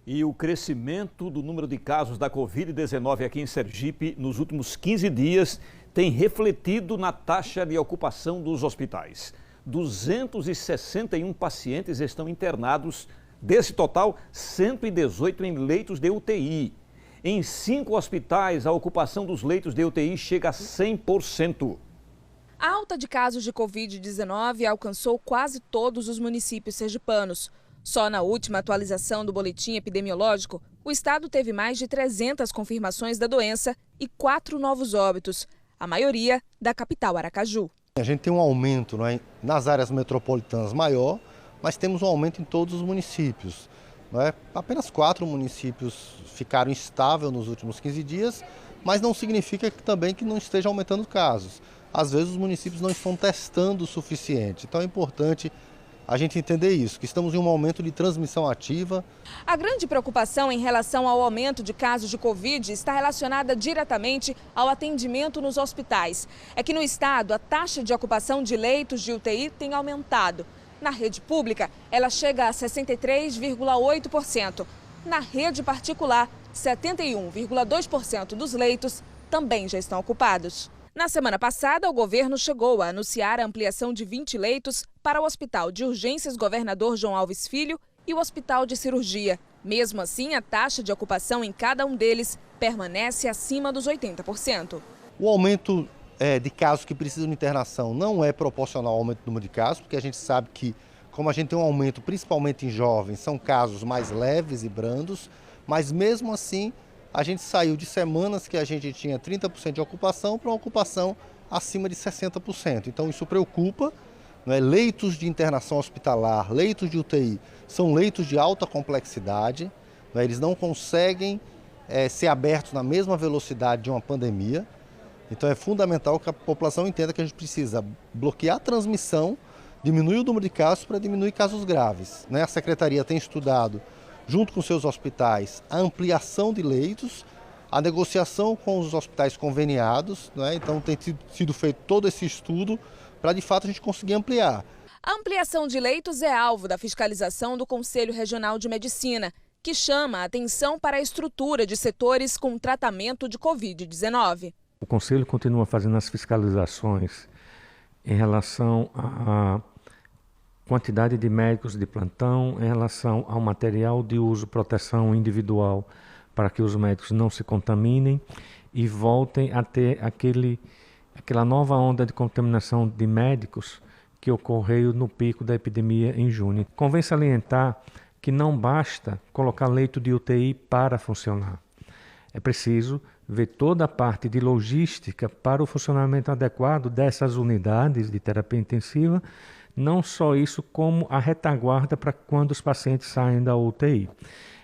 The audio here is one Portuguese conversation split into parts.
E o crescimento do número de casos da Covid-19 aqui em Sergipe nos últimos 15 dias tem refletido na taxa de ocupação dos hospitais. 261 pacientes estão internados, desse total, 118 em leitos de UTI. Em 5 hospitais, a ocupação dos leitos de UTI chega a 100%. A alta de casos de Covid-19 alcançou quase todos os municípios sergipanos. Só na última atualização do boletim epidemiológico, o estado teve mais de 300 confirmações da doença e 4 novos óbitos, a maioria da capital Aracaju. A gente tem um aumento, não é, nas áreas metropolitanas maior, mas temos um aumento em todos os municípios. Não é? Apenas 4 municípios ficaram estáveis nos últimos 15 dias, mas não significa também que não esteja aumentando casos. Às vezes os municípios não estão testando o suficiente, então é importante a gente entender isso, que estamos em um momento de transmissão ativa. A grande preocupação em relação ao aumento de casos de Covid está relacionada diretamente ao atendimento nos hospitais. É que no estado a taxa de ocupação de leitos de UTI tem aumentado. Na rede pública, ela chega a 63,8%. Na rede particular, 71,2% dos leitos também já estão ocupados. Na semana passada, o governo chegou a anunciar a ampliação de 20 leitos para o Hospital de Urgências Governador João Alves Filho e o Hospital de Cirurgia. Mesmo assim, a taxa de ocupação em cada um deles permanece acima dos 80%. O aumento de casos que precisam de internação não é proporcional ao aumento do número de casos, porque a gente sabe que, como a gente tem um aumento principalmente em jovens, são casos mais leves e brandos, mas mesmo assim a gente saiu de semanas que a gente tinha 30% de ocupação para uma ocupação acima de 60%. Então isso preocupa, né? Leitos de internação hospitalar, leitos de UTI, são leitos de alta complexidade, né? Eles não conseguem ser abertos na mesma velocidade de uma pandemia. Então é fundamental que a população entenda que a gente precisa bloquear a transmissão, diminuir o número de casos para diminuir casos graves, né? A Secretaria tem estudado, junto com seus hospitais, a ampliação de leitos, a negociação com os hospitais conveniados, né? Então tem sido feito todo esse estudo para de fato a gente conseguir ampliar. A ampliação de leitos é alvo da fiscalização do Conselho Regional de Medicina, que chama a atenção para a estrutura de setores com tratamento de Covid-19. O Conselho continua fazendo as fiscalizações em relação à quantidade de médicos de plantão, em relação ao material de uso, proteção individual, para que os médicos não se contaminem e voltem a ter aquela nova onda de contaminação de médicos que ocorreu no pico da epidemia em junho. Convém salientar que não basta colocar leito de UTI para funcionar. É preciso ver toda a parte de logística para o funcionamento adequado dessas unidades de terapia intensiva, não só isso, como a retaguarda para quando os pacientes saem da UTI.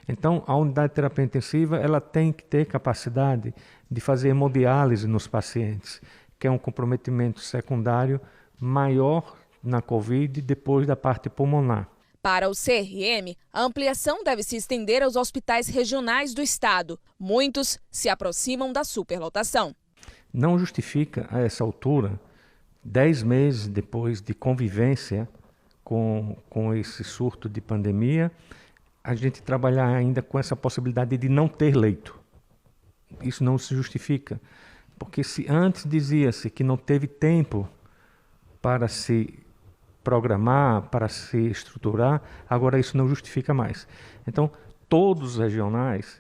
Então, a unidade de terapia intensiva ela tem que ter capacidade de fazer hemodiálise nos pacientes, que é um comprometimento secundário maior na Covid depois da parte pulmonar. Para o CRM, a ampliação deve se estender aos hospitais regionais do estado. Muitos se aproximam da superlotação. Não justifica, a essa altura, 10 meses depois de convivência com esse surto de pandemia, a gente trabalhar ainda com essa possibilidade de não ter leito. Isso não se justifica, porque se antes dizia-se que não teve tempo para se programar, para se estruturar, agora isso não justifica mais. Então, todos os regionais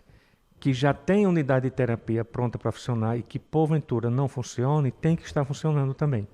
que já têm unidade de terapia pronta para funcionar e que porventura não funcione, tem que estar funcionando também.